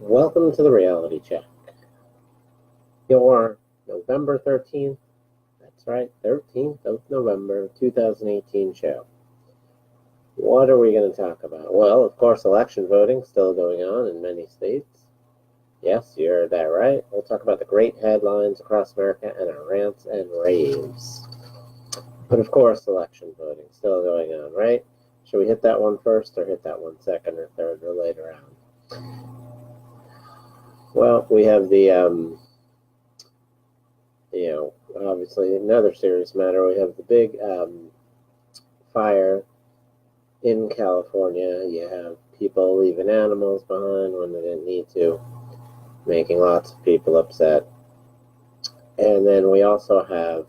Welcome to the Reality Check. Your November 13th, that's right, 13th of November 2018 show. What are we going to talk about? Well, of course, election voting still going on in many states. Yes, you heard that right. We'll talk about the great headlines across America and our rants and raves. But of course, election voting still going on, right? Should we hit that one first or hit that one second or third or later on? Well, we have the, obviously another serious matter. We have the big fire in California. You have people leaving animals behind when they didn't need to, making lots of people upset. And then we also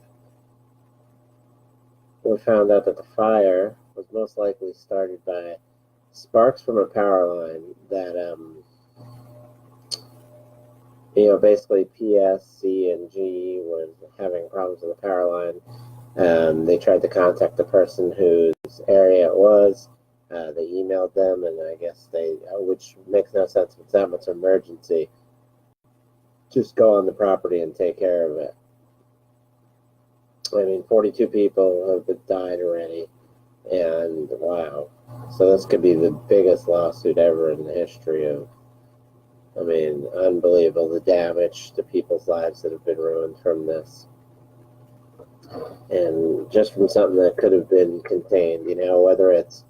we found out that the fire was most likely started by sparks from a power line that, basically PSC and G was having problems with the power line. They tried to contact the person whose area it was. They emailed them, and I guess which makes no sense if it's that much emergency. Just go on the property and take care of it. I mean, 42 people have died already, and wow. So this could be the biggest lawsuit ever in the history of, unbelievable, the damage to people's lives that have been ruined from this. And just from something that could have been contained, whether it's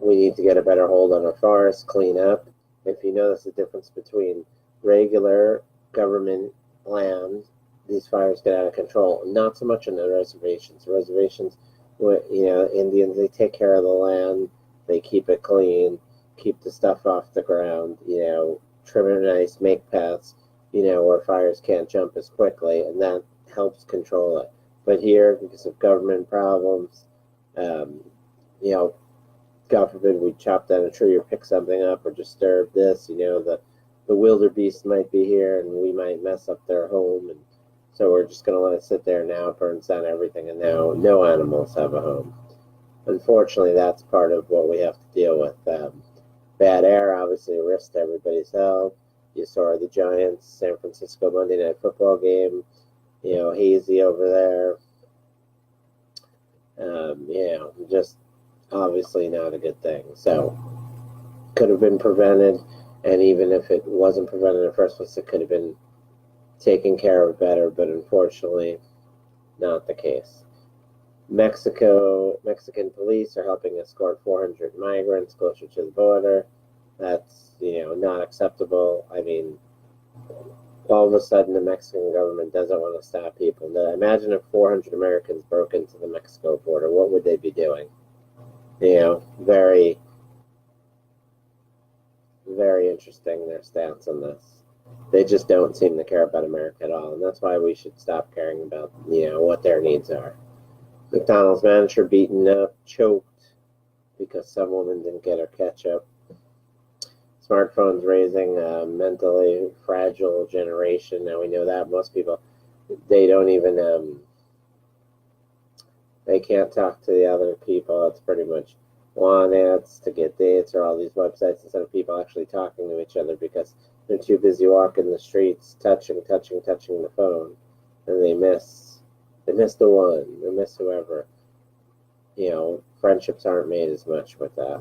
we need to get a better hold on our forests, clean up. If you notice the difference between regular government land, these fires get out of control. Not so much in the reservations. Reservations, Indians, they take care of the land, they keep it clean, keep the stuff off the ground, trim it nice, make paths, where fires can't jump as quickly, and that helps control it. But here, because of government problems, God forbid we chop down a tree or pick something up or disturb this, the wildebeest might be here and we might mess up their home, and so we're just going to let it sit there now, it burns down everything, and now no animals have a home. Unfortunately, that's part of what we have to deal with. Bad air obviously risked everybody's health. You saw the Giants San Francisco Monday Night Football game, hazy over there. Just obviously not a good thing. So could have been prevented, and even if it wasn't prevented in the first place, it could have been taken care of better, but unfortunately not the case. Mexican police are helping escort 400 migrants closer to the border. That's, not acceptable. All of a sudden the Mexican government doesn't want to stop people. Now, imagine if 400 Americans broke into the Mexico border. What would they be doing? Very, very interesting, their stance on this. They just don't seem to care about America at all, and that's why we should stop caring about, what their needs are. McDonald's manager beaten up, choked because some woman didn't get her ketchup. Smartphones raising a mentally fragile generation. Now we know that most people, they don't even, they can't talk to the other people. It's pretty much want ads to get dates or all these websites instead of people actually talking to each other because they're too busy walking the streets, touching the phone, and they miss the one, they miss whoever. Friendships aren't made as much with that.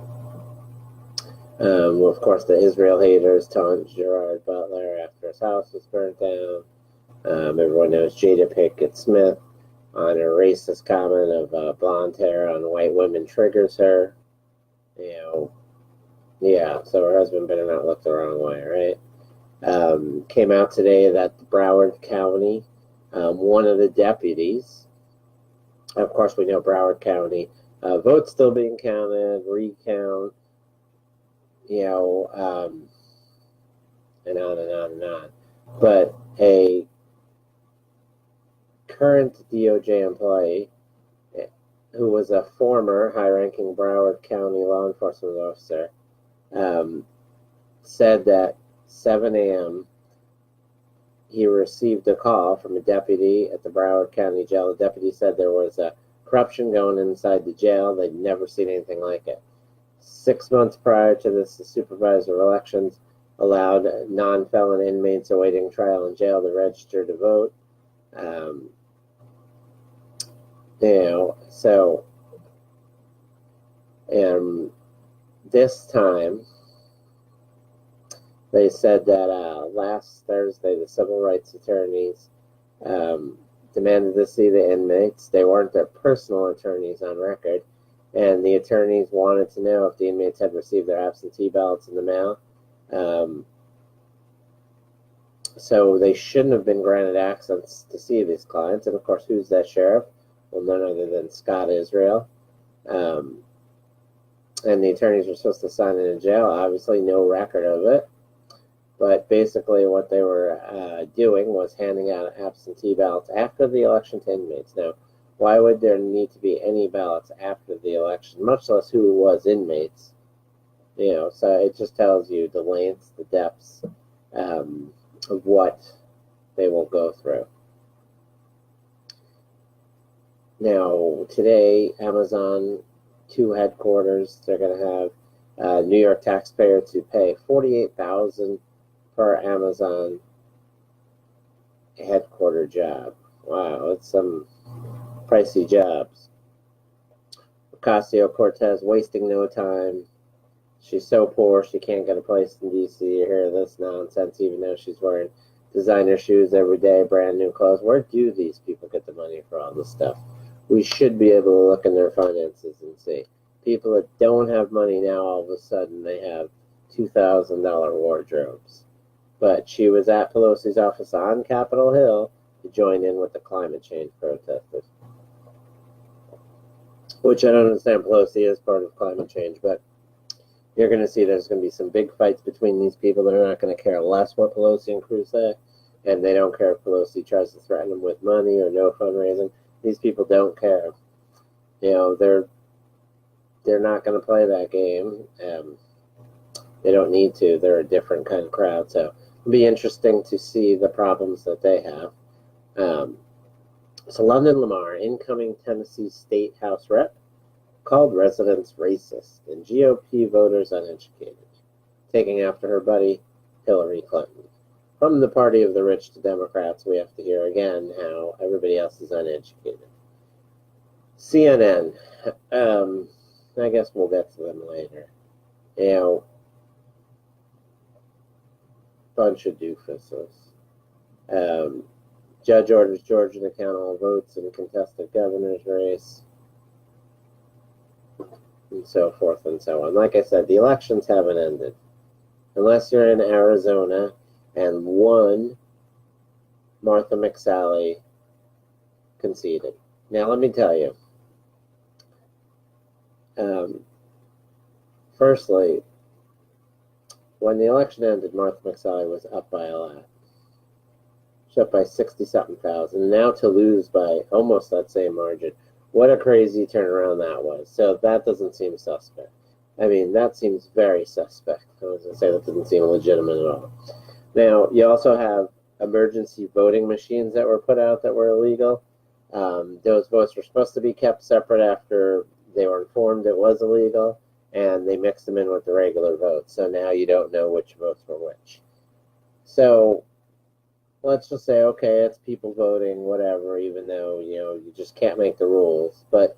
Of course, the Israel haters taunt Gerard Butler after his house was burnt down. Everyone knows Jada Pinkett Smith on her racist comment of blonde hair on white women triggers her. So her husband better not look the wrong way, right? Came out today that Broward County, one of the deputies, of course we know Broward County, votes still being counted, recount, and on and on and on. But a current DOJ employee who was a former high-ranking Broward County law enforcement officer said that 7 a.m. he received a call from a deputy at the Broward County Jail. The deputy said there was a corruption going inside the jail. They'd never seen anything like it. 6 months prior to this, the supervisor elections allowed non-felon inmates awaiting trial in jail to register to vote. So, and this time, they said that last Thursday, the civil rights attorneys demanded to see the inmates. They weren't their personal attorneys on record, and the attorneys wanted to know if the inmates had received their absentee ballots in the mail. So they shouldn't have been granted access to see these clients. And of course, who's that sheriff? Well, none other than Scott Israel. And the attorneys were supposed to sign it in jail. Obviously, no record of it. But basically, what they were doing was handing out absentee ballots after the election to inmates. Now, why would there need to be any ballots after the election, much less who was inmates? So it just tells you the lengths, the depths of what they will go through. Now, today, Amazon 2 headquarters, they're going to have New York taxpayer to pay $48,000 per Amazon headquarter job. Wow, that's some pricey jobs. Ocasio-Cortez wasting no time. She's so poor she can't get a place in D.C. You hear this nonsense, even though she's wearing designer shoes every day, brand new clothes. Where do these people get the money for all this stuff? We should be able to look in their finances and see. People that don't have money now, all of a sudden, they have $2,000 wardrobes. But she was at Pelosi's office on Capitol Hill to join in with the climate change protesters. Which I don't understand. Pelosi is part of climate change, but you're going to see there's going to be some big fights between these people. They're not going to care less what Pelosi and crew say, and they don't care if Pelosi tries to threaten them with money or no fundraising. These people don't care. They're not going to play that game. They don't need to. They're a different kind of crowd. So it'll be interesting to see the problems that they have. So London Lamar, incoming Tennessee State House rep, called residents racist and GOP voters uneducated, taking after her buddy Hillary Clinton. From the party of the rich to Democrats, we have to hear again how everybody else is uneducated. CNN, I guess we'll get to them later. Bunch of doofuses. Judge orders Georgia to count all votes in contested governor's race, and so forth and so on. Like I said, the elections haven't ended. Unless you're in Arizona and one Martha McSally conceded. Now, let me tell you. Firstly, when the election ended, Martha McSally was up by a lot. She's up by 60-something thousand. Now to lose by almost that same margin. What a crazy turnaround that was. So that doesn't seem suspect. I mean, that seems very suspect. I was going to say that doesn't seem legitimate at all. Now, you also have emergency voting machines that were put out that were illegal. Those votes were supposed to be kept separate after they were informed it was illegal, and they mixed them in with the regular votes. So now you don't know which votes were which. So let's just say, okay, it's people voting, whatever, even though, you just can't make the rules. But,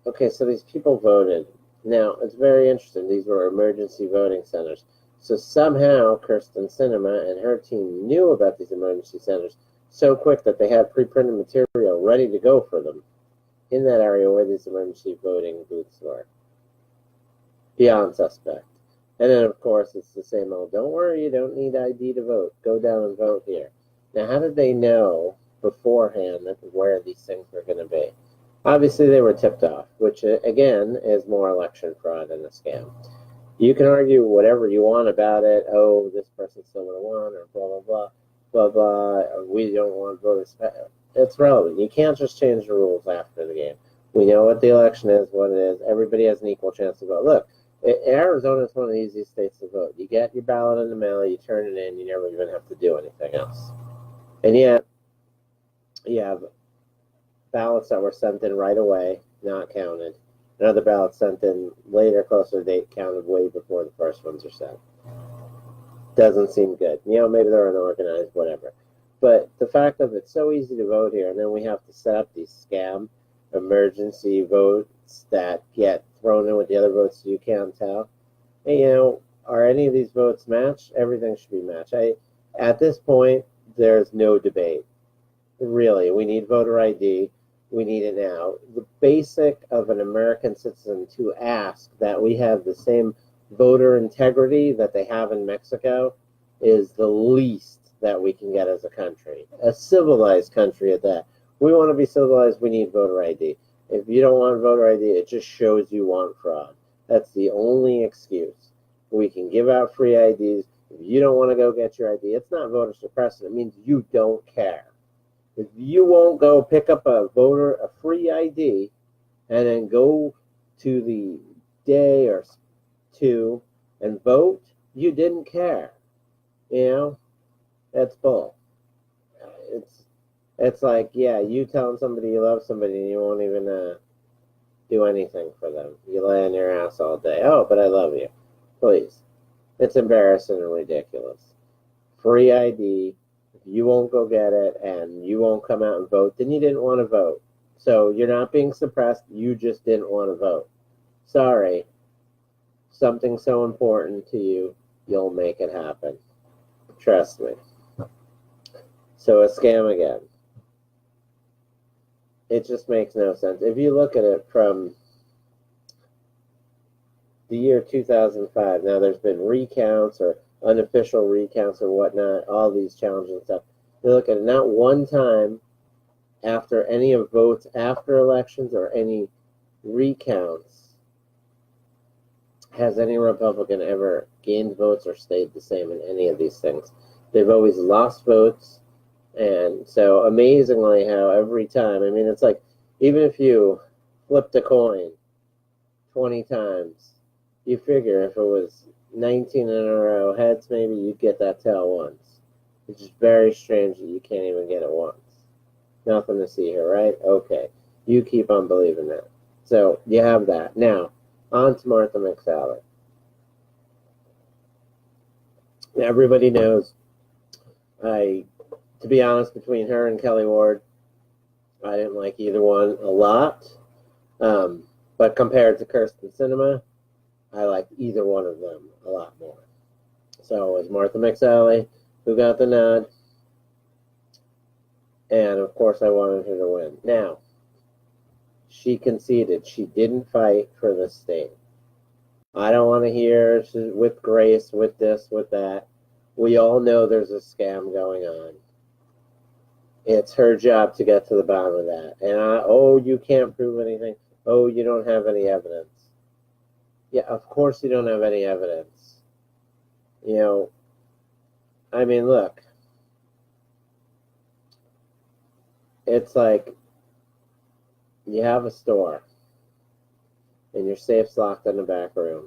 okay, so these people voted. Now, it's very interesting. These were emergency voting centers. So somehow Kirsten Sinema and her team knew about these emergency centers so quick that they had pre-printed material ready to go for them in that area where these emergency voting booths were. Beyond suspect. And then, of course, it's the same old, don't worry, you don't need ID to vote. Go down and vote here. Now, how did they know beforehand where these things were going to be? Obviously, they were tipped off, which, again, is more election fraud and a scam. You can argue whatever you want about it. Oh, this person still would have won, or blah, blah, blah, blah, blah, or we don't want voters. It's relevant. You can't just change the rules after the game. We know what the election is, what it is. Everybody has an equal chance to vote. Look, Arizona is one of the easiest states to vote. You get your ballot in the mail, you turn it in, you never even have to do anything else. And yet, you have ballots that were sent in right away, not counted. Another ballot sent in later, closer to date, counted way before the first ones are sent. Doesn't seem good. Maybe they're unorganized, whatever. But the fact that it's so easy to vote here, and then we have to set up these scam emergency votes that get thrown in with the other votes so you can't tell. And, are any of these votes matched? Everything should be matched. At this point, there's no debate. Really, we need voter ID. We need it now. The basic of an American citizen to ask that we have the same voter integrity that they have in Mexico is the least that we can get as a country. A civilized country at that. We want to be civilized, we need voter ID. If you don't want voter ID, it just shows you want fraud. That's the only excuse. We can give out free IDs. If you don't want to go get your ID, it's not voter suppression. It means you don't care. If you won't go pick up a free ID, and then go to the day or two and vote, you didn't care. That's bull. It's like, you telling somebody you love somebody and you won't even do anything for them. You lay on your ass all day. Oh, but I love you. Please. It's embarrassing and ridiculous. Free ID. If you won't go get it and you won't come out and vote, then you didn't want to vote. So you're not being suppressed. You just didn't want to vote. Sorry. Something so important to you, you'll make it happen. Trust me. So a scam again. It just makes no sense. If you look at it from the year 2005, now there's been recounts or unofficial recounts or whatnot, all these challenges and stuff. You look at it, not one time after any of votes after elections or any recounts has any Republican ever gained votes or stayed the same in any of these things. They've always lost votes. And so amazingly how every time, it's like, even if you flipped a coin 20 times, you figure if it was 19 in a row heads, maybe you'd get that tail once. It's just very strange that you can't even get it once. Nothing to see here, right? Okay. You keep on believing that. So you have that. Now, on to Martha McSally. Everybody knows to be honest, between her and Kelly Ward, I didn't like either one a lot. But compared to Kirsten Sinema, I liked either one of them a lot more. So it was Martha McSally who got the nod. And, of course, I wanted her to win. Now, she conceded. She didn't fight for the state. I don't want to hear with grace, with this, with that. We all know there's a scam going on. It's her job to get to the bottom of that. And you can't prove anything. Oh, you don't have any evidence. Yeah, of course you don't have any evidence. Look. It's like you have a store and your safe's locked in the back room.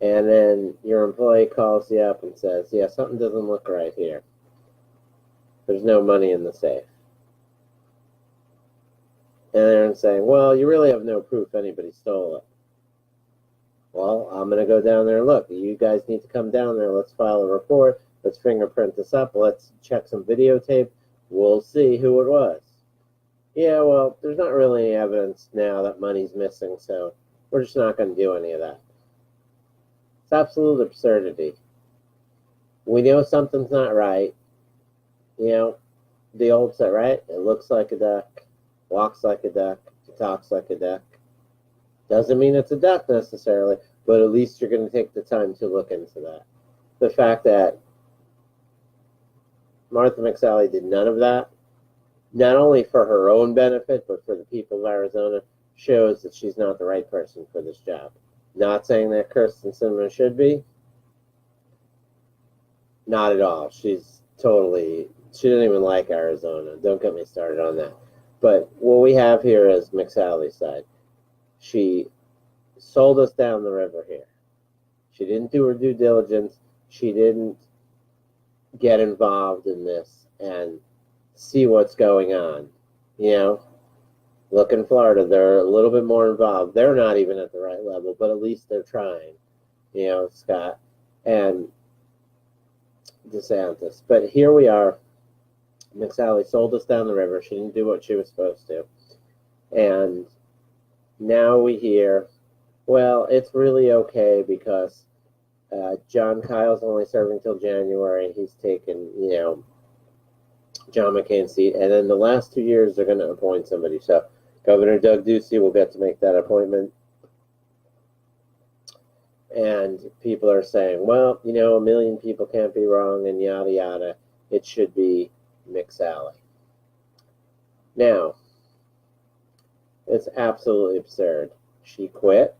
And then your employee calls you up and says, yeah, something doesn't look right here. There's no money in the safe. And they're saying, well, you really have no proof anybody stole it. Well, I'm going to go down there and look. You guys need to come down there. Let's file a report. Let's fingerprint this up. Let's check some videotape. We'll see who it was. Yeah, well, there's not really any evidence now that money's missing, so we're just not going to do any of that. It's absolute absurdity. We know something's not right. The old set, right? It looks like a duck, walks like a duck, talks like a duck. Doesn't mean it's a duck necessarily, but at least you're going to take the time to look into that. The fact that Martha McSally did none of that, not only for her own benefit, but for the people of Arizona, shows that she's not the right person for this job. Not saying that Kirsten Sinema should be. Not at all. She didn't even like Arizona. Don't get me started on that. But what we have here is McSally's side. She sold us down the river here. She didn't do her due diligence. She didn't get involved in this and see what's going on. Look in Florida, they're a little bit more involved. They're not even at the right level, but at least they're trying. Scott and DeSantis. But here we are. McSally sold us down the river. She didn't do what she was supposed to. And now we hear, well, it's really okay because John Kyle's only serving till January. He's taken, John McCain's seat. And then the last 2 years, they're going to appoint somebody. So Governor Doug Ducey will get to make that appointment. And people are saying, well, 1 million people can't be wrong and yada, yada. It should be McSally. Now, it's absolutely absurd. She quit.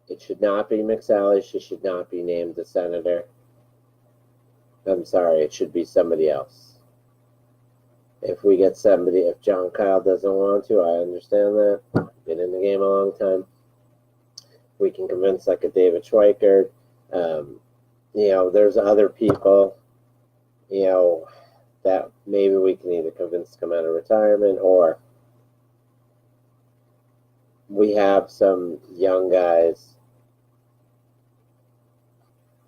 It should not be McSally. She should not be named a senator. I'm sorry, it should be somebody else. If we get somebody, if John Kyle doesn't want to, I understand that. Been in the game a long time. We can convince like a David Schweikert. There's other people, that maybe we can either convince to come out of retirement, or we have some young guys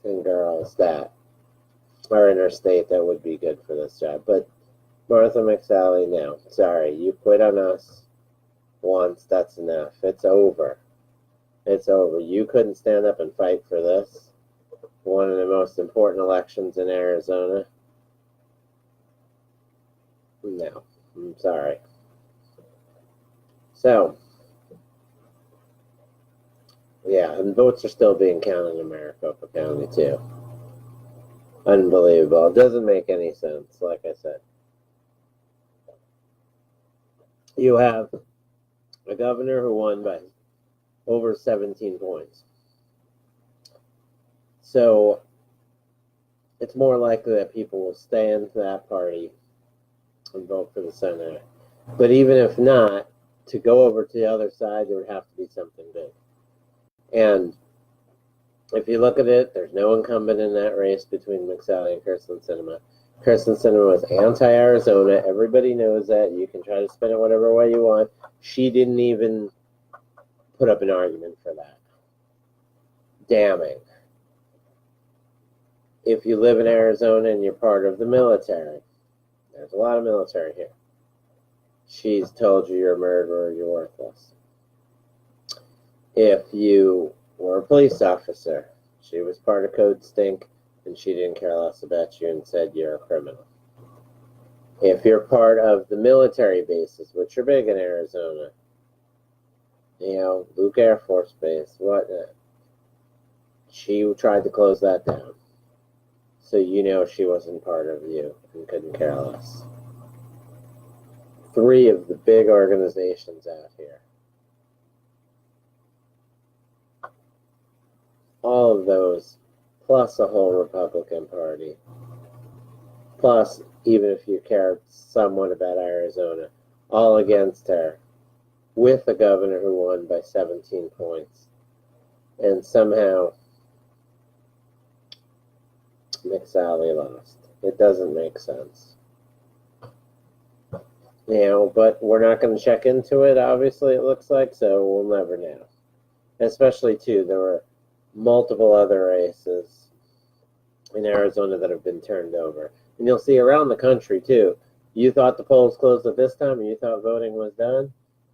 and girls that are in our state that would be good for this job. But Martha McSally, no. Sorry, you quit on us once. That's enough. It's over. It's over. You couldn't stand up and fight for this. One of the most important elections in Arizona. No, I'm sorry. So, yeah, and votes are still being counted in Maricopa County, too. Unbelievable. It doesn't make any sense, like I said. You have a governor who won by over 17 points. So, it's more likely that people will stay into that party and vote for the senator. But even if not, to go over to the other side, there would have to be something big. And if you look at it, there's no incumbent in that race between McSally and Kirsten Sinema. Kirsten Sinema was anti-Arizona. Everybody knows that. You can try to spin it whatever way you want. She didn't even put up an argument for that. Damning. If you live in Arizona and you're part of the military, there's a lot of military here. She's told you you're a murderer, you're worthless. If you were a police officer, she was part of Code Stink, and she didn't care less about you and said you're a criminal. If you're part of the military bases, which are big in Arizona, Luke Air Force Base, whatnot, she tried to close that down. So she wasn't part of you and couldn't care less. 3 of the big organizations out here. All of those, plus a whole Republican Party, plus even if you care somewhat about Arizona, all against her, with a governor who won by 17 points. And somehow McSally lost. It doesn't make sense. But we're not going to check into it, obviously, it looks like, so we'll never know. Especially, too, there were multiple other races in Arizona that have been turned over. And you'll see around the country, too. You thought the polls closed at this time and you thought voting was done?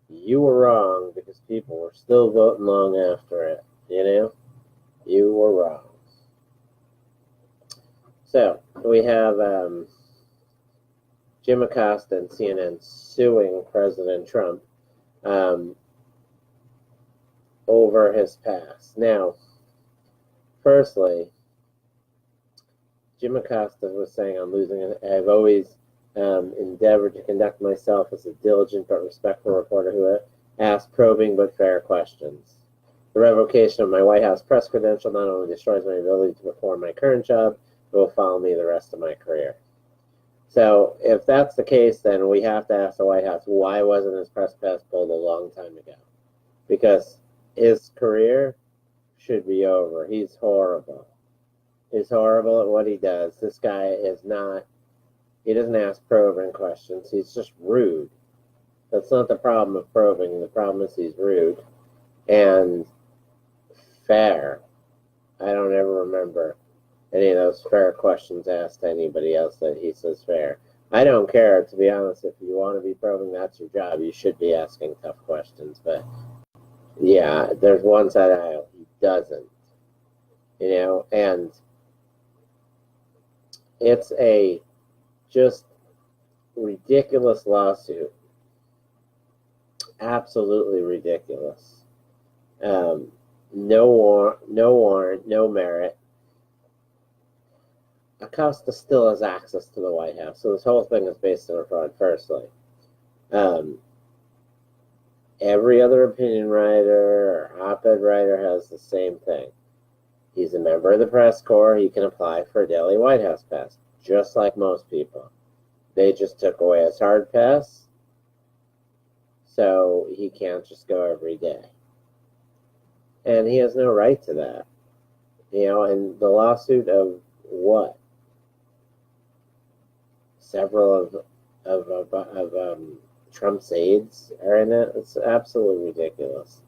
You were wrong, because people were still voting long after it. You were wrong. So, we have Jim Acosta and CNN suing President Trump over his past. Now, firstly, Jim Acosta was saying, I'm losing it. I've always endeavored to conduct myself as a diligent but respectful reporter who asks probing but fair questions. The revocation of my White House press credential not only destroys my ability to perform my current job, but will follow me the rest of my career. So if that's the case, then we have to ask the White House, why wasn't his press pass pulled a long time ago? Because his career should be over. He's horrible. He's horrible at what he does. This guy is not, he doesn't ask probing questions. He's just rude. That's not the problem of probing. The problem is he's rude and fair. I don't ever remember any of those fair questions asked to anybody else that he says fair. I don't care, to be honest. If you want to be probing, that's your job. You should be asking tough questions. But yeah, there's one side of the aisle. He doesn't. And it's a just ridiculous lawsuit. Absolutely ridiculous. No warrant, no merit. Acosta still has access to the White House, so this whole thing is based on a fraud, firstly. Every other opinion writer or op-ed writer has the same thing. He's a member of the press corps. He can apply for a daily White House pass, just like most people. They just took away his hard pass, so he can't just go every day. And he has no right to that. And the lawsuit of what? Several of Trump's aides are in it. It's absolutely ridiculous.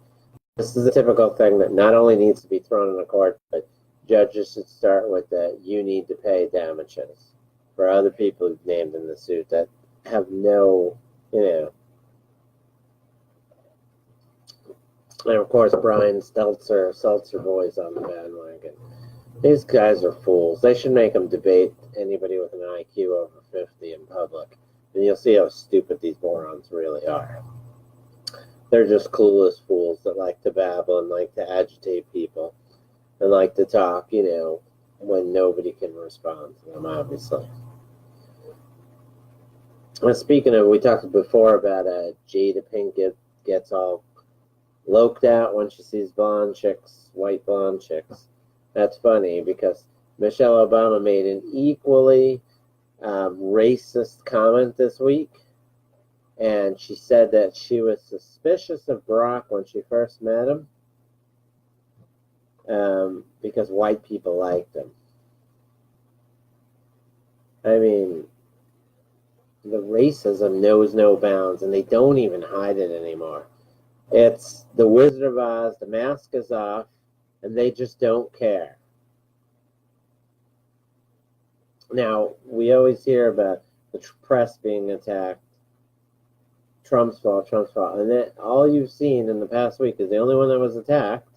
This is a typical thing that not only needs to be thrown in a court, but judges should start with that you need to pay damages for other people who've named in the suit that have no, And of course, Brian Seltzer boys on the bandwagon. These guys are fools. They should make them debate anybody with an IQ over 50 in public. And you'll see how stupid these morons really are. They're just clueless fools that like to babble and like to agitate people and like to talk, when nobody can respond to them, obviously. And speaking of, we talked before about Jada Pinkett gets all loked out when she sees blonde chicks, white blonde chicks. That's funny because Michelle Obama made an equally racist comment this week. And she said that she was suspicious of Barack when she first met him because white people liked him. I mean, the racism knows no bounds, and they don't even hide it anymore. It's the Wizard of Oz, the mask is off, and they just don't care. Now, we always hear about the press being attacked. Trump's fault. And then all you've seen in the past week is the only one that was attacked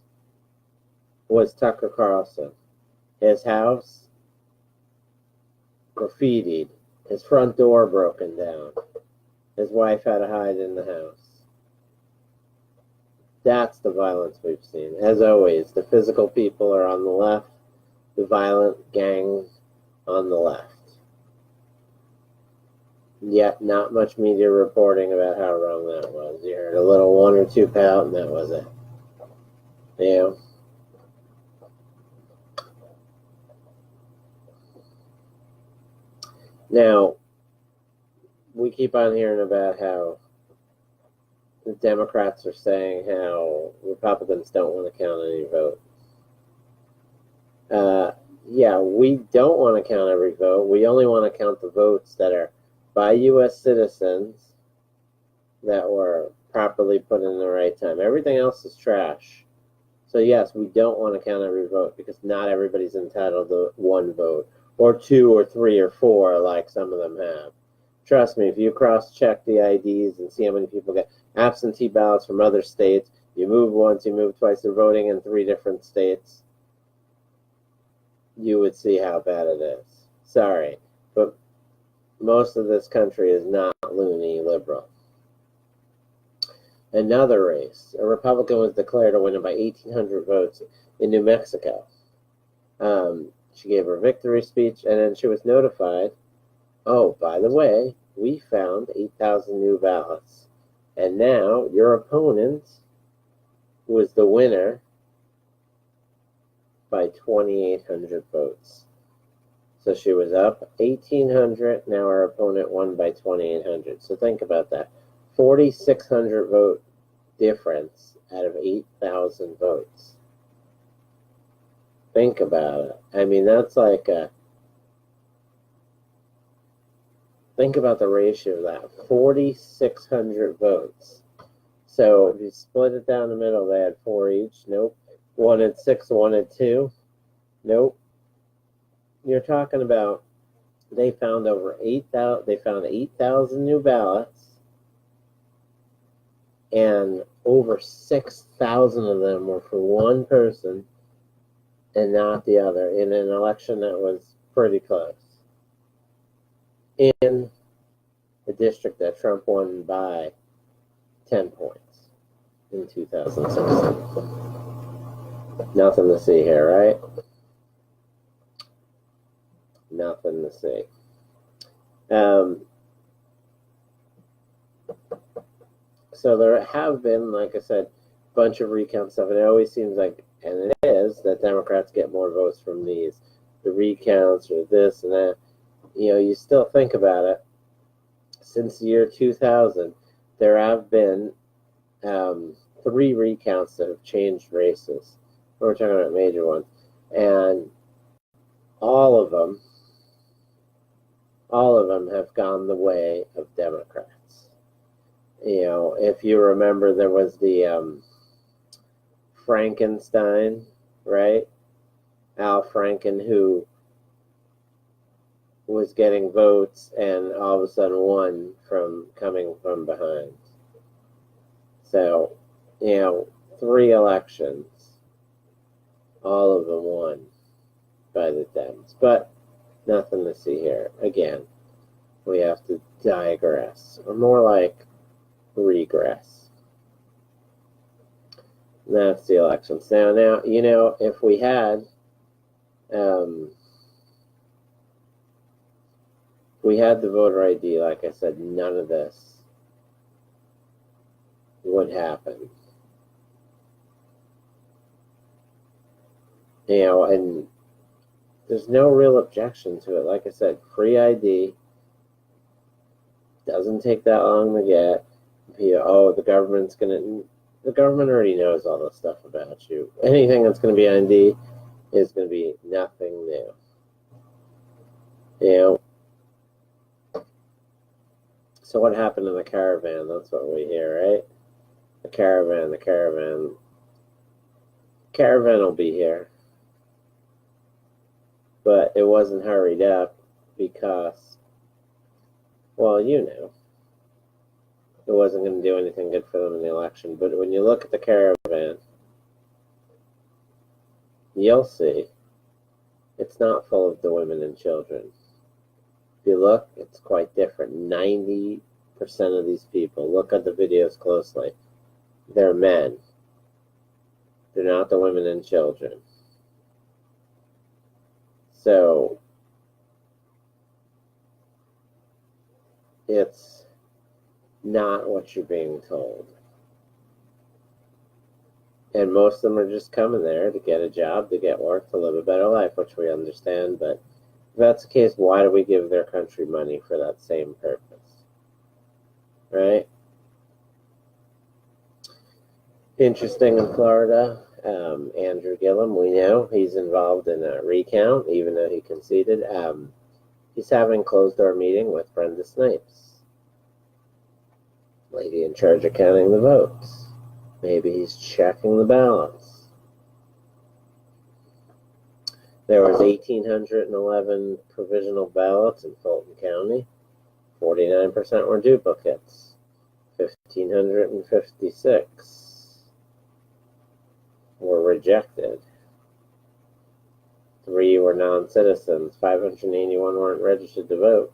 was Tucker Carlson. His house graffitied, his front door broken down, his wife had to hide in the house. That's the violence we've seen. As always, the physical people are on the left, the violent gangs on the left. Yet not much media reporting about how wrong that was. You heard a little one or two pout, and that was it. Now, we keep on hearing about how the Democrats are saying how Republicans don't want to count any vote. We don't want to count every vote. We only want to count the votes that are by U.S. citizens that were properly put in the right time. Everything else is trash. So yes, we don't want to count every vote because not everybody's entitled to one vote or two or three or four like some of them have. Trust me, if you cross-check the IDs and see how many people get absentee ballots from other states, you move once, you move twice, they're voting in 3 different states, you would see how bad it is. Sorry, but most of this country is not loony liberal. Another race, a Republican was declared a winner by 1,800 votes in New Mexico. She gave her victory speech, and then she was notified, oh, by the way, we found 8,000 new ballots. And now your opponent was the winner by 2,800 votes. So she was up 1,800. Now her opponent won by 2,800. So think about that. 4,600 vote difference out of 8,000 votes. Think about it. I mean, that's think about the ratio of that. 4,600 votes. So if you split it down the middle, they had 4 each. Nope. One at 6, one at 2. Nope. You're talking about they found over 8,000. They found 8,000 new ballots, and over 6,000 of them were for one person and not the other in an election that was pretty close. In the district that Trump won by 10 points in 2016. Nothing to see here, right? Nothing to see. So there have been, like I said, a bunch of recount stuff, and it always seems like, and it is, that Democrats get more votes from the recounts or this and that. You know, you still think about it. Since the year 2000, there have been 3 recounts that have changed races. We're talking about major ones, and all of them have gone the way of Democrats. You know, if you remember, there was the Frankenstein, right? Al Franken, who was getting votes and all of a sudden won from coming from behind. So, you know, 3 elections, all of them won by the Dems. But nothing to see here. Again, we have to digress, or more like regress. And that's the elections. Now, you know, if we had the voter ID, like I said, none of this would happen. You know, and there's no real objection to it. Like I said, free ID doesn't take that long to get. Oh, the government already knows all this stuff about you. Anything that's going to be ID is going to be nothing new. You know. So what happened to the caravan? That's what we hear, right? The caravan will be here. But it wasn't hurried up because, well, you know, it wasn't going to do anything good for them in the election. But when you look at the caravan, you'll see it's not full of the women and children. If you look, it's quite different. 90% of these people, look at the videos closely, they're men. They're not the women and children. So it's not what you're being told. And most of them are just coming there to get a job, to get work, to live a better life, which we understand. But if that's the case, why do we give their country money for that same purpose? Right? Interesting in Florida, Andrew Gillum, we know he's involved in a recount, even though he conceded. He's having a closed-door meeting with Brenda Snipes, lady in charge of counting the votes. Maybe he's checking the ballots. There was 1,811 provisional ballots in Fulton County. 49% were duplicates. 1,556 were rejected. 3 were non-citizens. 581 weren't registered to vote.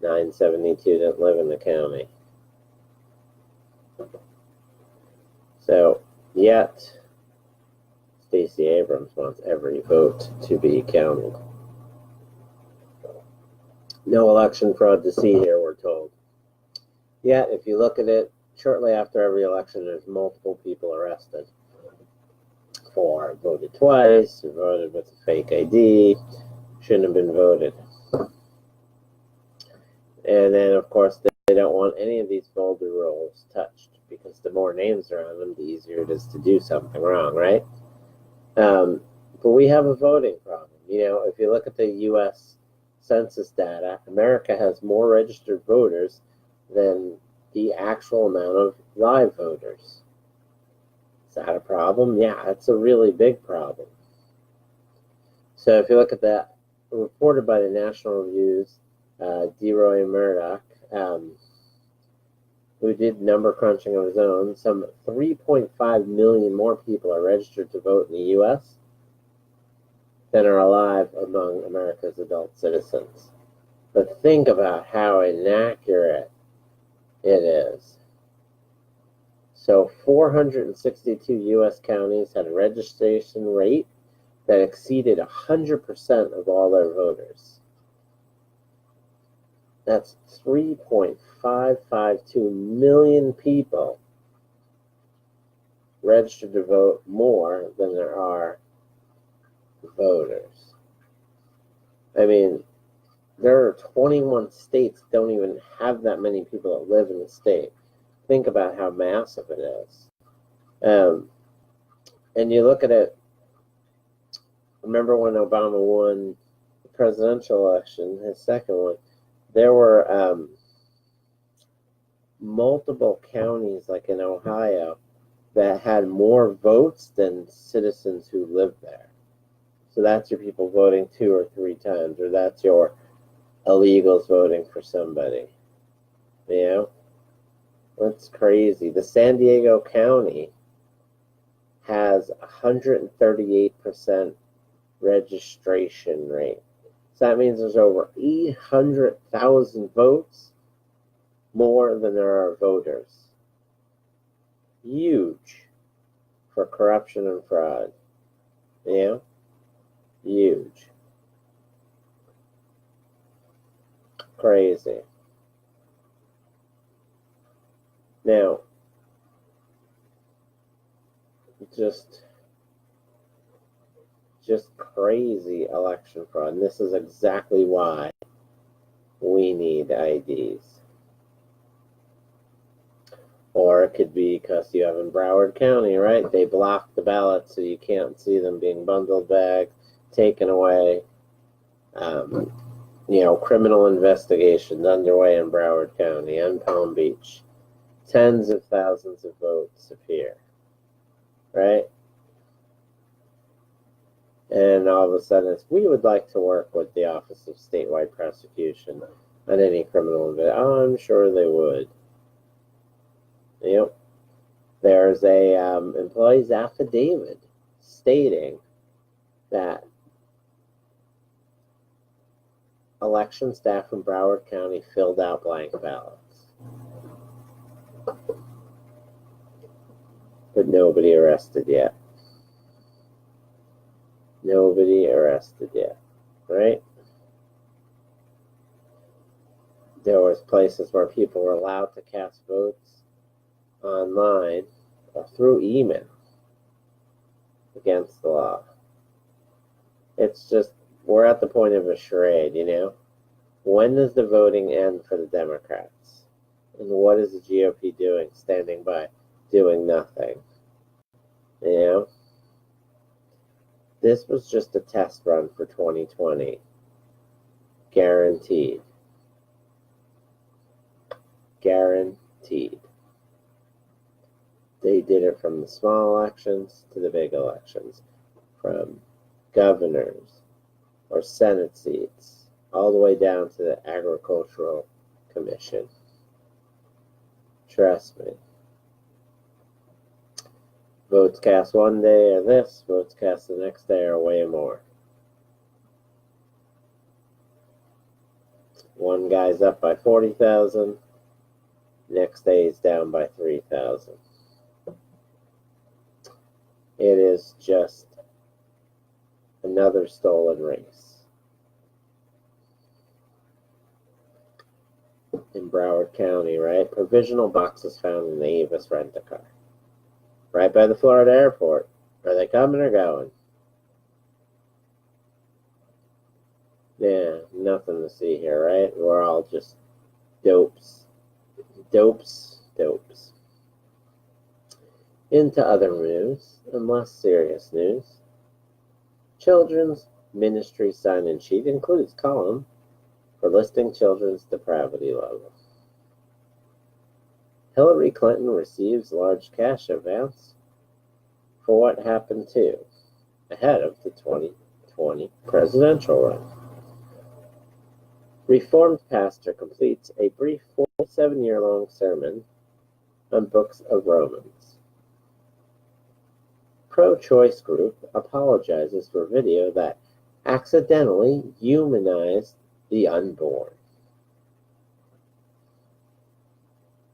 972 didn't live in the county. So, yet, Stacey Abrams wants every vote to be counted. No election fraud to see here, we're told. Yet, if you look at it, shortly after every election, there's multiple people arrested for voted twice, or voted with a fake ID, shouldn't have been voted. And then, of course, they don't want any of these folder rolls touched, because the more names are on them, the easier it is to do something wrong, right? But we have a voting problem. You know, if you look at the U.S. census data, America has more registered voters than the actual amount of live voters. Is that a problem? Yeah, it's a really big problem. So if you look at that, reported by the National Review's DeRoy Murdoch, who did number crunching of his own, some 3.5 million more people are registered to vote in the U.S. than are alive among America's adult citizens. But think about how inaccurate it is. So 462 U.S. counties had a registration rate that exceeded 100% of all their voters. That's 3.552 million people registered to vote more than there are voters. I mean, there are 21 states that don't even have that many people that live in the state. Think about how massive it is. And you look at it, remember when Obama won the presidential election, his second one, there were multiple counties, like in Ohio, that had more votes than citizens who lived there. So that's your people voting 2 or 3 times, or that's your illegals voting for somebody. You know? That's crazy. The San Diego County has 138% registration rate. So that means there's over 800,000 votes more than there are voters. Huge for corruption and fraud. You know? Huge. Crazy. Now, just crazy election fraud. And this is exactly why we need IDs. Or it could be because you have in Broward County, right? They block the ballots so you can't see them being bundled back, taken away. Criminal investigations underway in Broward County and Palm Beach. Tens of thousands of votes appear, right? And all of a sudden, we would like to work with the Office of Statewide Prosecution on any criminal investigation. Oh, I'm sure they would. Yep. There's a employee's affidavit stating that election staff in Broward County filled out blank ballots. But nobody arrested yet. Nobody arrested yet, right? There was places where people were allowed to cast votes online or through email against the law. It's just, we're at the point of a charade, you know? When does the voting end for the Democrats? And what is the GOP doing? Standing by, doing nothing. You know? This was just a test run for 2020. Guaranteed. Guaranteed. They did it from the small elections to the big elections. From governors or Senate seats all the way down to the Agricultural Commission. Trust me. Votes cast one day are this, votes cast the next day are way more. One guy's up by 40,000, next day he's down by 3,000. It is just another stolen race. In Broward County, right? Provisional boxes found in the Avis rent-a-car. Right by the Florida airport. Are they coming or going? Yeah, nothing to see here, right? We're all just dopes. Dopes. Into other news, and less serious news. Children's Ministry sign-in sheet includes column for listing children's depravity level. Hillary Clinton receives large cash advance for what happened to ahead of the 2020 presidential run. Reformed pastor completes a brief 47-year-long sermon on books of Romans. Pro-choice group apologizes for video that accidentally humanized the unborn.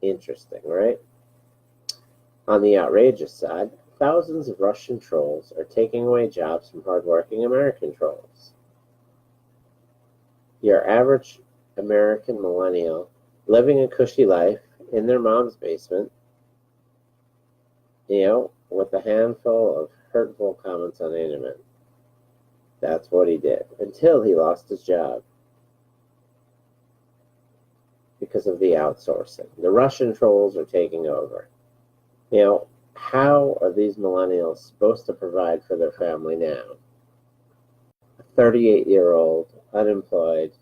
Interesting, right? On the outrageous side, thousands of Russian trolls are taking away jobs from hardworking American trolls. Your average American millennial living a cushy life in their mom's basement, with a handful of hurtful comments on the internet. That's what he did until he lost his job because of the outsourcing. The Russian trolls are taking over. How are these millennials supposed to provide for their family now? A 38-year-old unemployed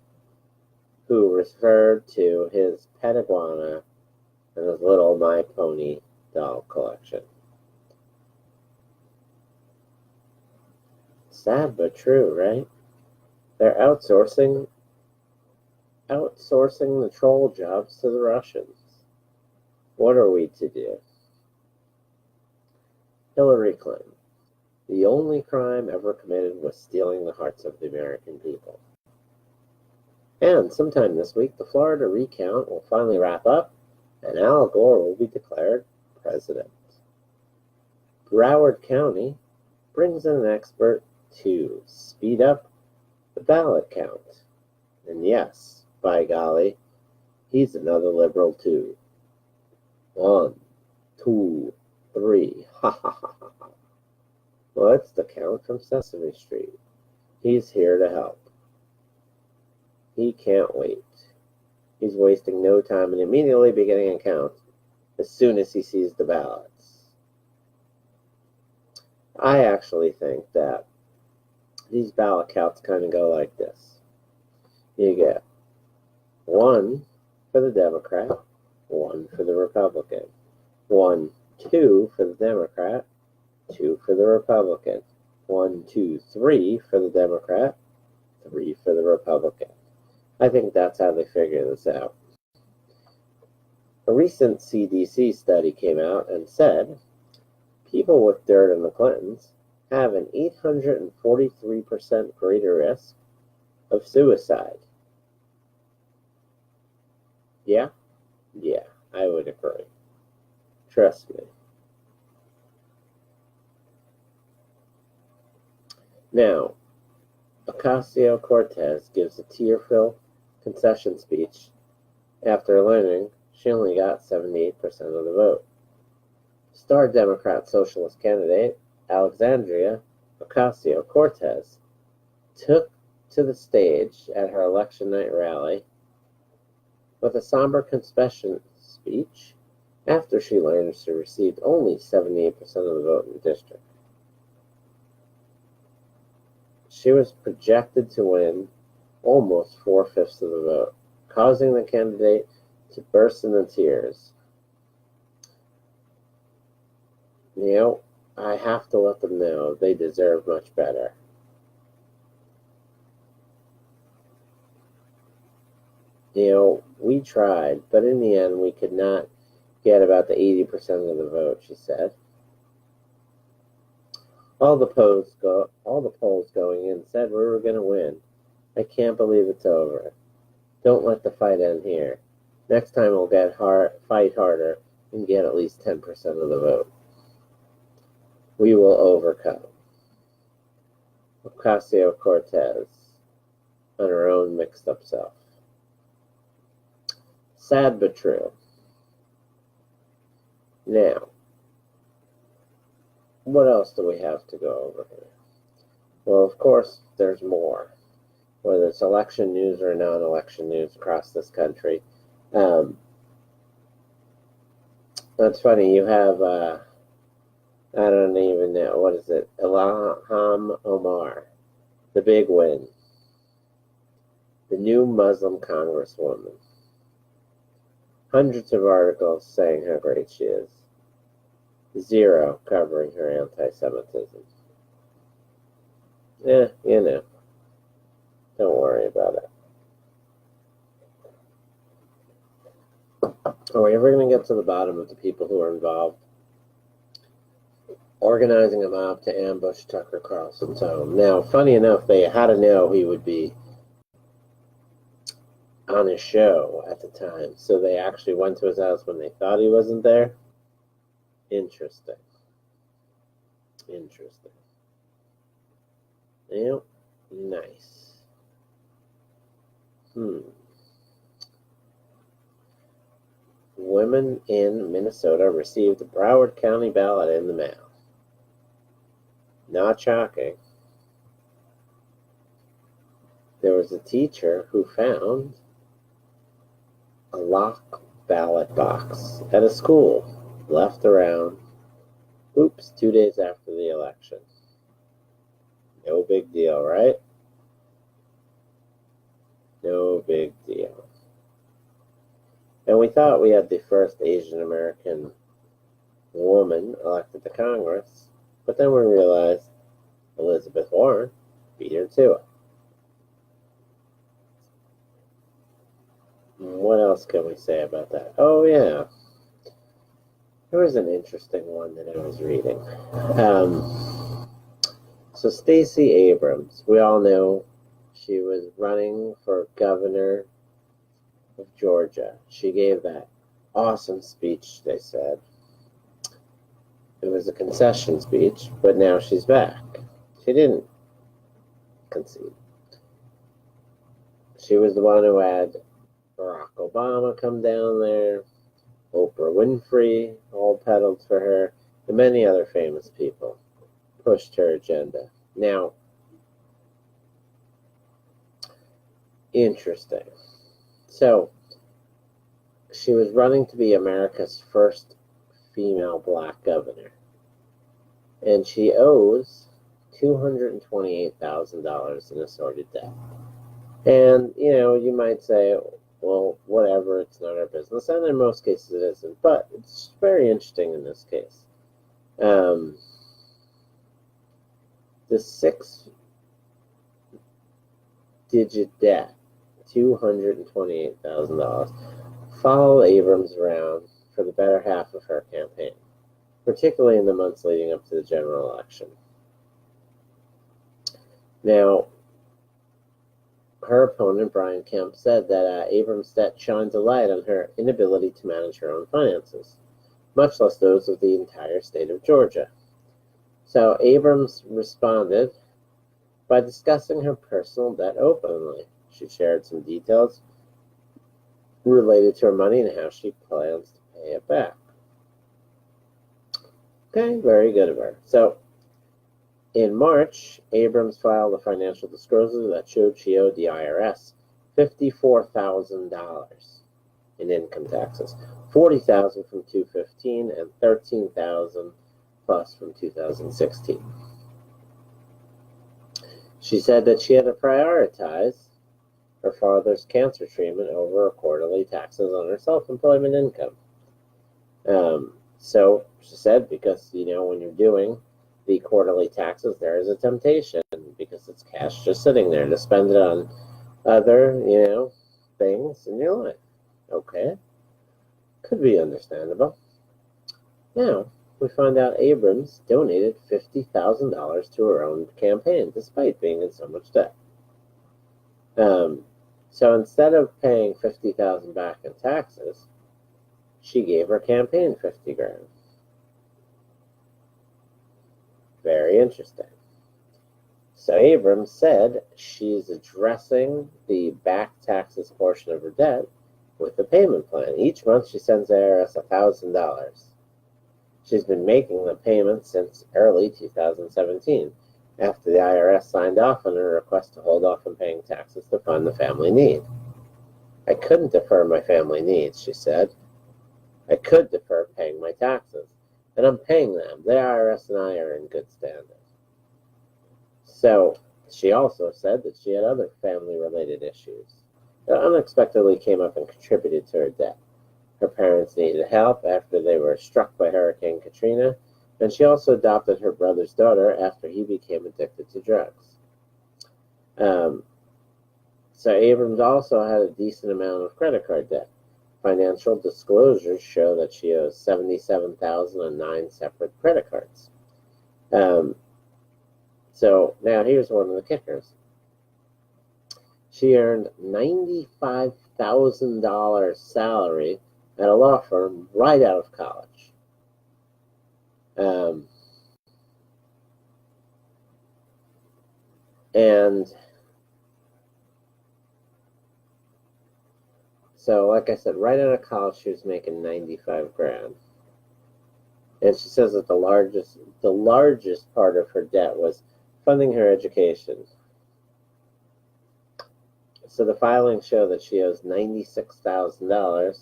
who referred to his pet iguana and his little My Pony doll collection. Sad but true, right? They're outsourcing the troll jobs to the Russians. What are we to do? Hillary Clinton. The only crime ever committed was stealing the hearts of the American people. And sometime this week, the Florida recount will finally wrap up, and Al Gore will be declared president. Broward County brings in an expert to speed up the ballot count. And yes, by golly, he's another liberal too. 1, 2, 3. Ha ha ha ha. Well, it's the Count from Sesame Street. He's here to help. He can't wait. He's wasting no time and immediately beginning a count as soon as he sees the ballots. I actually think that these ballot counts kind of go like this. You get 1 for the Democrat, 1 for the Republican, 1, 2 for the Democrat, 2 for the Republican, 1, 2, 3 for the Democrat, 3 for the Republican. I think that's how they figure this out. A recent CDC study came out and said people with dirt in the Clintons have an 843% greater risk of suicide. Yeah, I would agree. Trust me. Now, Ocasio-Cortez gives a tear-filled concession speech after learning she only got 78% of the vote. Star Democrat socialist candidate Alexandria Ocasio-Cortez took to the stage at her election night rally with a somber concession speech after she learned she received only 78% of the vote in the district. She was projected to win almost 4/5 of the vote, causing the candidate to burst into tears. I have to let them know they deserve much better. We tried, but in the end, we could not get about the 80% of the vote, she said. All the polls going in said we were going to win. I can't believe it's over. Don't let the fight end here. Next time we'll fight harder and get at least 10% of the vote. We will overcome. Ocasio-Cortez on her own mixed up self. Sad but true. Now, what else do we have to go over here? Well, of course, there's more. Whether it's election news or non-election news across this country. That's funny. You have, I don't even know, what is it? Ilham Omar, the big win. the new Muslim congresswoman. Hundreds of articles saying how great she is. Zero covering her anti-Semitism. Don't worry about it. Are we ever going to get to the bottom of the people who are involved? Organizing a mob to ambush Tucker Carlson's home. Now, funny enough, they had to know he would be on his show at the time, so they actually went to his house when they thought he wasn't there. Interesting. Yep, nice. Women in Minnesota received the Broward County ballot in the mail. Not shocking. There was a teacher who found a locked ballot box at a school, left around, 2 days after the election. No big deal, right? No big deal. And we thought we had the first Asian American woman elected to Congress, but then we realized Elizabeth Warren beat her to it. What else can we say about that? Oh, yeah. There was an interesting one that I was reading. So Stacey Abrams, we all know she was running for governor of Georgia. She gave that awesome speech, they said. It was a concession speech, but now she's back. She didn't concede. She was the one who had Barack Obama come down there, Oprah Winfrey all peddled for her, and many other famous people pushed her agenda. Now, interesting. So, she was running to be America's first female black governor, and she owes $228,000 in assorted debt. And, you might say, well, whatever, it's not our business. And in most cases it isn't. But it's very interesting in this case. The 6-digit debt, $228,000, followed Abrams around for the better half of her campaign, particularly in the months leading up to the general election. Now, her opponent, Brian Kemp, said that Abrams' debt shines a light on her inability to manage her own finances, much less those of the entire state of Georgia. So Abrams responded by discussing her personal debt openly. She shared some details related to her money and how she plans to pay it back. Okay, very good of her. So, in March, Abrams filed a financial disclosure that showed she owed the IRS $54,000 in income taxes, $40,000 from 2015 and $13,000 plus from 2016. She said that she had to prioritize her father's cancer treatment over her quarterly taxes on her self-employment income. So she said, because when you're doing the quarterly taxes, there is a temptation because it's cash just sitting there to spend it on other, things in your life. Okay. Could be understandable. Now, we find out Abrams donated $50,000 to her own campaign, despite being in so much debt. So instead of paying $50,000 back in taxes, she gave her campaign $50,000. Very interesting. So Abrams said she's addressing the back taxes portion of her debt with a payment plan. Each month she sends the IRS $1,000. She's been making the payments since early 2017, after the IRS signed off on her request to hold off on paying taxes to fund the family need. I couldn't defer my family needs, she said. I could defer paying my taxes, and I'm paying them. The IRS and I are in good standing. So, she also said that she had other family-related issues. that unexpectedly came up and contributed to her death. Her parents needed help after they were struck by Hurricane Katrina, and she also adopted her brother's daughter after he became addicted to drugs. So Abrams also had a decent amount of credit card debt. Financial disclosures show that she owes $77,000 on 9 separate credit cards. So now here's one of the kickers. She earned $95,000 salary at a law firm right out of college. And so, like I said, right out of college, she was making 95 grand. And she says that the largest part of her debt was funding her education. So the filings show that she owes $96,000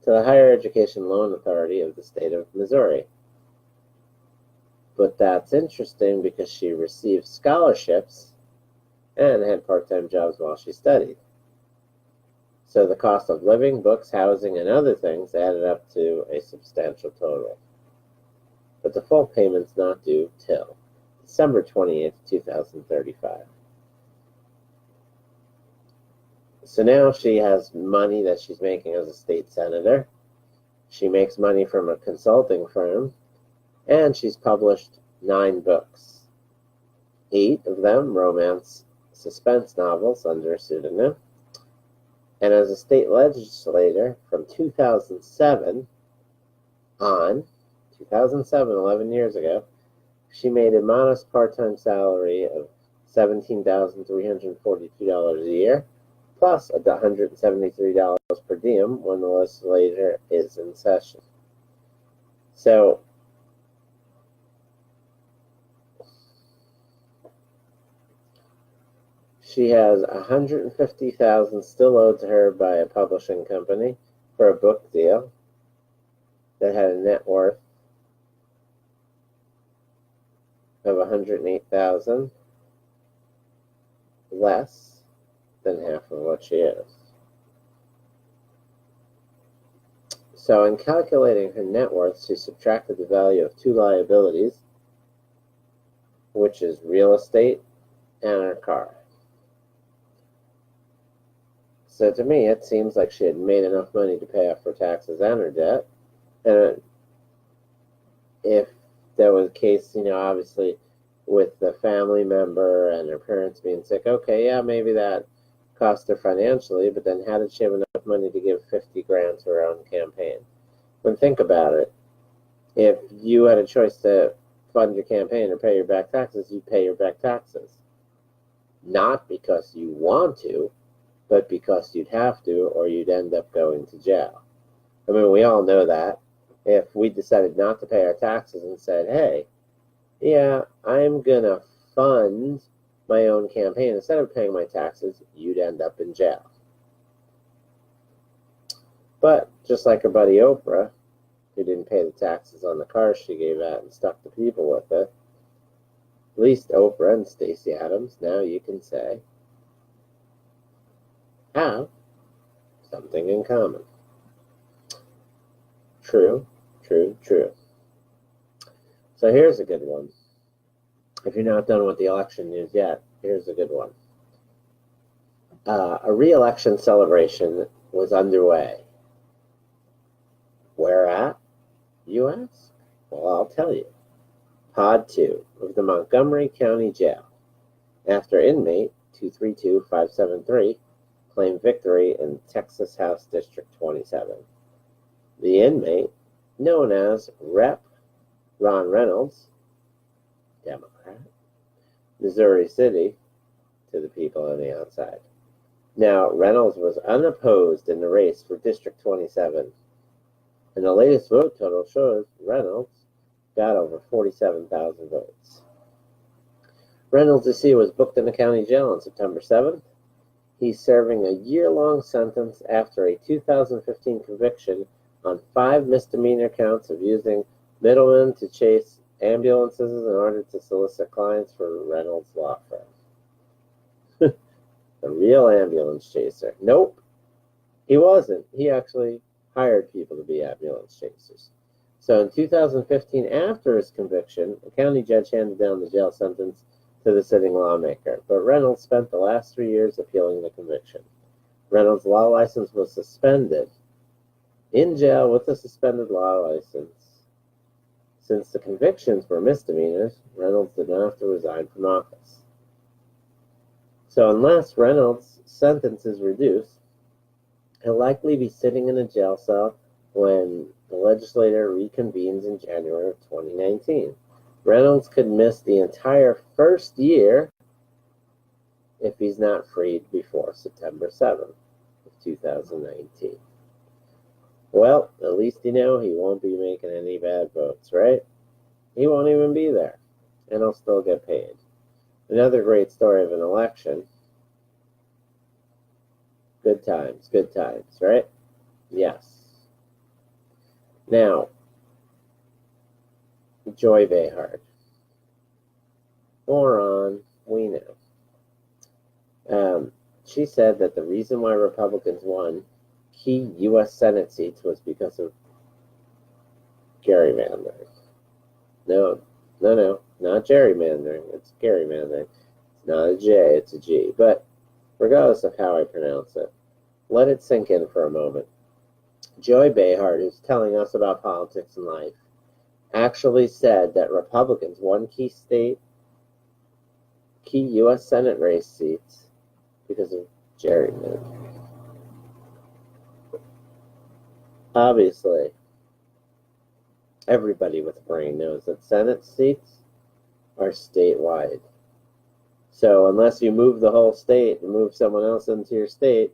to the Higher Education Loan Authority of the state of Missouri. But that's interesting because she received scholarships and had part-time jobs while she studied. So the cost of living, books, housing, and other things added up to a substantial total. But the full payment's not due till December 28th, 2035. So now she has money that she's making as a state senator. She makes money from a consulting firm, and she's published 9 books. 8 of them romance suspense novels under a pseudonym. And as a state legislator from 2007 on, 11 years ago, she made a modest part-time salary of $17,342 a year, plus $173 per diem when the legislature is in session. So, she has $150,000 still owed to her by a publishing company for a book deal that had a net worth of $108,000, less than half of what she is. So in calculating her net worth, she subtracted the value of 2 liabilities, which is real estate and her car. So to me, it seems like she had made enough money to pay off her taxes and her debt. And if there was a case, obviously with the family member and her parents being sick, okay, yeah, maybe that cost her financially, but then how did she have enough money to give 50 grand to her own campaign? When think about it, if you had a choice to fund your campaign or pay your back taxes, you'd pay your back taxes. Not because you want to, but because you'd have to, or you'd end up going to jail. I mean, we all know that. If we decided not to pay our taxes and said, hey, yeah, I'm going to fund my own campaign instead of paying my taxes, you'd end up in jail. But just like her buddy Oprah, who didn't pay the taxes on the car she gave out and stuck the people with it, at least Oprah and Stacey Abrams, now you can say, have something in common. True, true, true. So here's a good one. If you're not done with the election news yet, here's a good one. A re-election celebration was underway. Where at, you ask? Well, I'll tell you. Pod 2 of the Montgomery County Jail, after inmate 232573 claimed victory in Texas House District 27. The inmate, known as Rep. Ron Reynolds, Democrat, Missouri City, to the people on the outside. Now, Reynolds was unopposed in the race for District 27, and the latest vote total shows Reynolds got over 47,000 votes. Reynolds' DC was booked in the county jail on September 7th. He's serving a year-long sentence after a 2015 conviction on 5 misdemeanor counts of using middlemen to chase ambulances in order to solicit clients for Reynolds' law firm. The real ambulance chaser. Nope, he wasn't. He actually hired people to be ambulance chasers. So in 2015, after his conviction, a county judge handed down the jail sentence to the sitting lawmaker, but Reynolds spent the last 3 years appealing the conviction. Reynolds' law license was suspended. In jail with a suspended law license. Since the convictions were misdemeanors, Reynolds did not have to resign from office. So unless Reynolds' sentence is reduced, he'll likely be sitting in a jail cell when the legislature reconvenes in January of 2019. Reynolds could miss the entire first year if he's not freed before September 7th of 2019. Well, at least you know he won't be making any bad votes, right? He won't even be there, and he'll still get paid. Another great story of an election. Good times, right? Yes. Now, Joy Behar. Moron, we know. She said that the reason why Republicans won key U.S. Senate seats was because of gerrymandering. No, not gerrymandering. It's gerrymandering. It's not a J, it's a G. But regardless of how I pronounce it, let it sink in for a moment. Joy Behar, who's telling us about politics and life, actually said that Republicans won key U.S. Senate race seats because of gerrymandering. Obviously, everybody with a brain knows that Senate seats are statewide. So unless you move the whole state and move someone else into your state,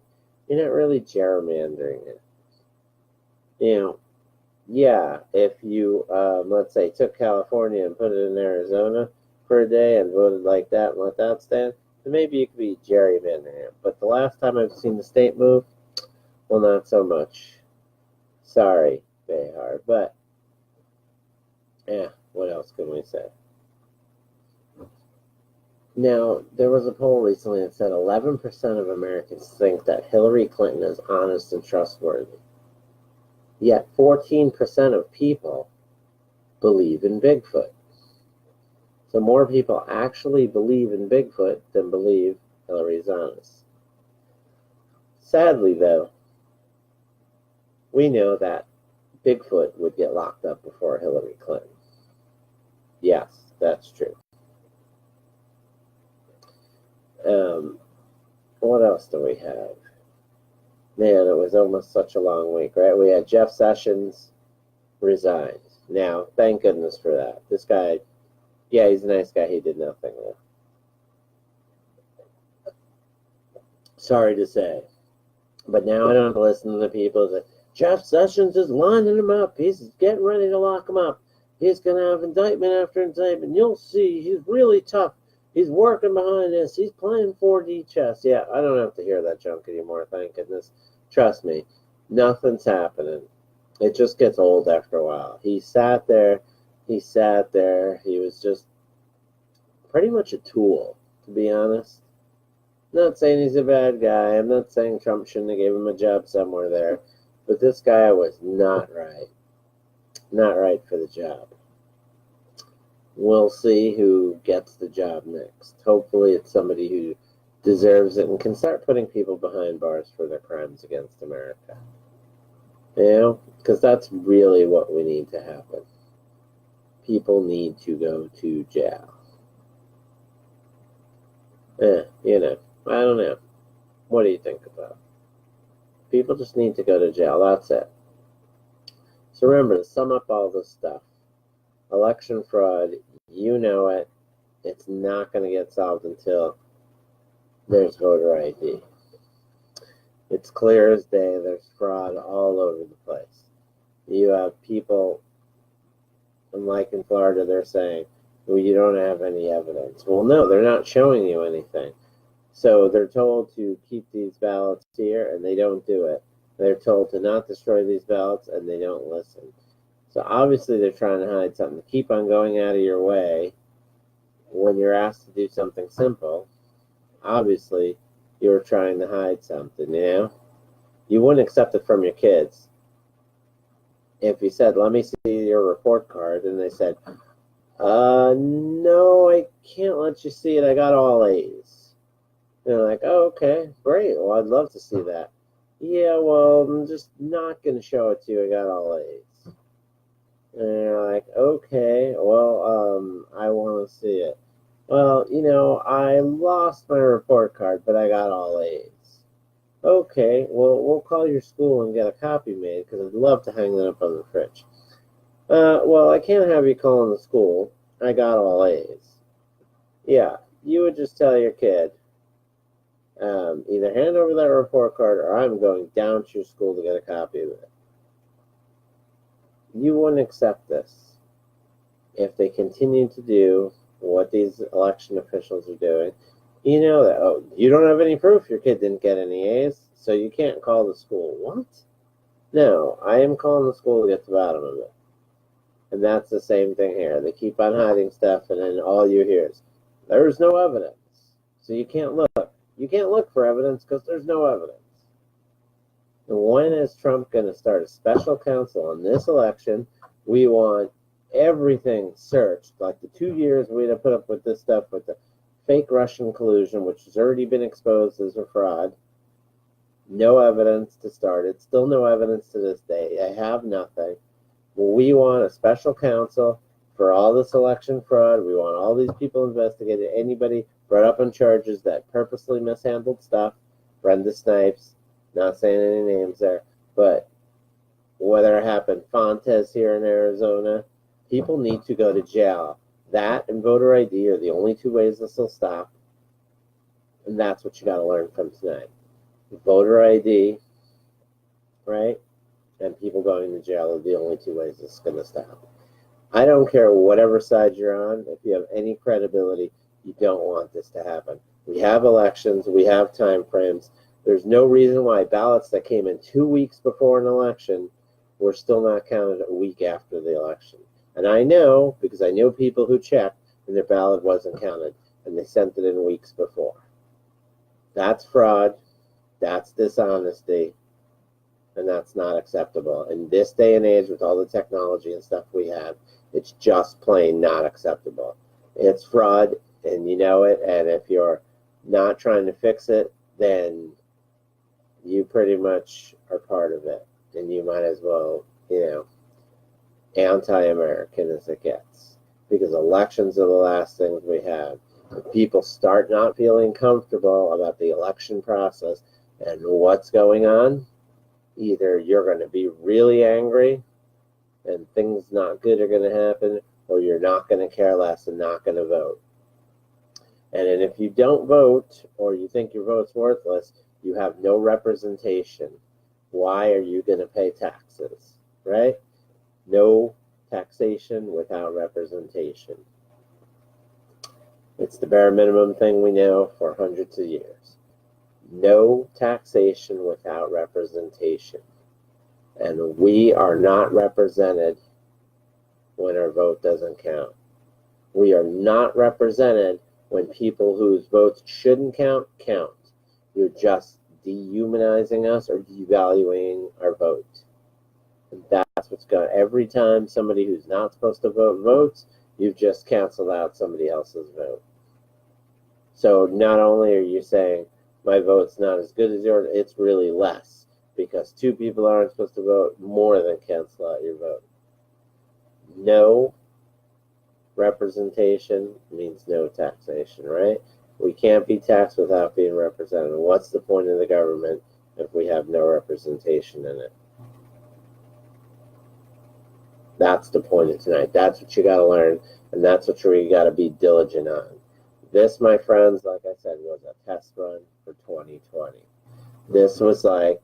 you're not really gerrymandering it. Yeah, if you, let's say, took California and put it in Arizona for a day and voted like that and let that stand, then maybe you could be gerrymandering it. But the last time I've seen the state move, well, not so much. Sorry, Behar, but what else can we say? Now, there was a poll recently that said 11% of Americans think that Hillary Clinton is honest and trustworthy. Yet 14% of people believe in Bigfoot. So more people actually believe in Bigfoot than believe Hillary's honest. Sadly, though, we know that Bigfoot would get locked up before Hillary Clinton. Yes, that's true. What else do we have? Man, it was almost such a long week, right? We had Jeff Sessions resigned. Now, thank goodness for that. This guy, yeah, he's a nice guy. He did nothing wrong. Sorry to say. But now I don't have to listen to the people that Jeff Sessions is lining him up. He's getting ready to lock him up. He's going to have indictment after indictment. You'll see. He's really tough. He's working behind this. He's playing 4D chess. Yeah, I don't have to hear that junk anymore, thank goodness. Trust me, nothing's happening. It just gets old after a while. He sat there. He was just pretty much a tool, to be honest. I'm not saying he's a bad guy. I'm not saying Trump shouldn't have gave him a job somewhere there. But this guy was not right. Not right for the job. We'll see who gets the job next. Hopefully it's somebody who deserves it and can start putting people behind bars for their crimes against America. Because that's really what we need to happen. People need to go to jail. I don't know. What do you think about it? People just need to go to jail. That's it. So remember, to sum up all this stuff, election fraud, you know it. It's not going to get solved until there's voter ID. It's clear as day. There's fraud all over the place. You have people, like in Florida, they're saying, well, you don't have any evidence. Well, no, they're not showing you anything. So they're told to keep these ballots here, and they don't do it. They're told to not destroy these ballots, and they don't listen. So obviously they're trying to hide something. Keep on going out of your way when you're asked to do something simple. Obviously, you were trying to hide something, you know? You wouldn't accept it from your kids. If you said, let me see your report card, and they said, no, I can't let you see it. I got all A's. And they're like, oh, okay, great. Well, I'd love to see that. Yeah, well, I'm just not going to show it to you. I got all A's. And they're like, okay, well, I want to see it. Well, you know, I lost my report card, but I got all A's. Okay, well, we'll call your school and get a copy made because I'd love to hang that up on the fridge. Well, I can't have you calling the school. I got all A's. Yeah, you would just tell your kid, either hand over that report card or I'm going down to your school to get a copy of it. You wouldn't accept this if they continue to do what these election officials are doing. You know that, oh, you don't have any proof your kid didn't get any A's, so you can't call the school. What? No, I am calling the school to get to the bottom of it. And that's the same thing here. They keep on hiding stuff, and then all you hear is, there's no evidence. So you can't look. You can't look for evidence because there's no evidence. And when is Trump going to start a special counsel on this election? We want everything searched. Like the 2 years we had to put up with this stuff with the fake Russian collusion, which has already been exposed as a fraud. No evidence to start it. Still no evidence to this day. I have nothing. We want a special counsel for all this election fraud. We want all these people investigated. Anybody brought up on charges that purposely mishandled stuff. Brenda Snipes, not saying any names there, but whether it happened, Fontes here in Arizona, people need to go to jail. That and voter ID are the only two ways this will stop. And that's what you got to learn from tonight. Voter ID, right? And people going to jail are the only two ways this is going to stop. I don't care whatever side you're on. If you have any credibility, you don't want this to happen. We have elections. We have time frames. There's no reason why ballots that came in 2 weeks before an election were still not counted a week after the election. And I know, because I know people who checked and their ballot wasn't counted, and they sent it in weeks before. That's fraud. That's dishonesty. And that's not acceptable. In this day and age, with all the technology and stuff we have, it's just plain not acceptable. It's fraud, and you know it, and if you're not trying to fix it, then you pretty much are part of it. And you might as well, anti-American as it gets. Because elections are the last things we have. If people start not feeling comfortable about the election process and what's going on, either you're going to be really angry and things not good are going to happen, or you're not going to care less and not going to vote. And then if you don't vote, or you think your vote's worthless, you have no representation. Why are you going to pay taxes, right? No taxation without representation. It's the bare minimum thing we know for hundreds of years. No taxation without representation. And we are not represented when our vote doesn't count. We are not represented when people whose votes shouldn't count, count. You're just dehumanizing us or devaluing our vote. And that's what's going on. Every time somebody who's not supposed to vote votes, you've just canceled out somebody else's vote. So not only are you saying, my vote's not as good as yours, it's really less. Because two people aren't supposed to vote more than cancel out your vote. No representation means no taxation, right? We can't be taxed without being represented. What's the point of the government if we have no representation in it? That's the point of tonight. That's what you got to learn, and that's what you got to be diligent on. This, my friends, like I said, was a test run for 2020. This was like,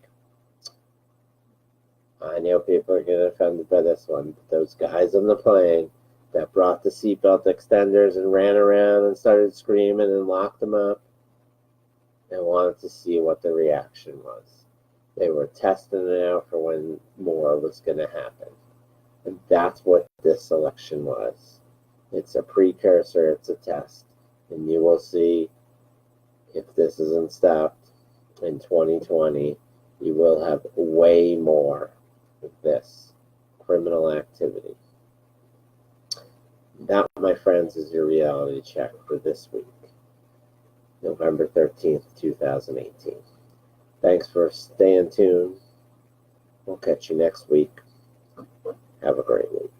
I know people are getting offended by this one, but those guys on the plane that brought the seatbelt extenders and ran around and started screaming and locked them up and wanted to see what the reaction was. They were testing it out for when more was going to happen. And that's what this election was. It's a precursor, it's a test. And you will see if this isn't stopped, in 2020, you will have way more of this criminal activity. That, my friends, is your reality check for this week, November 13th, 2018. Thanks for staying tuned. We'll catch you next week. Have a great week.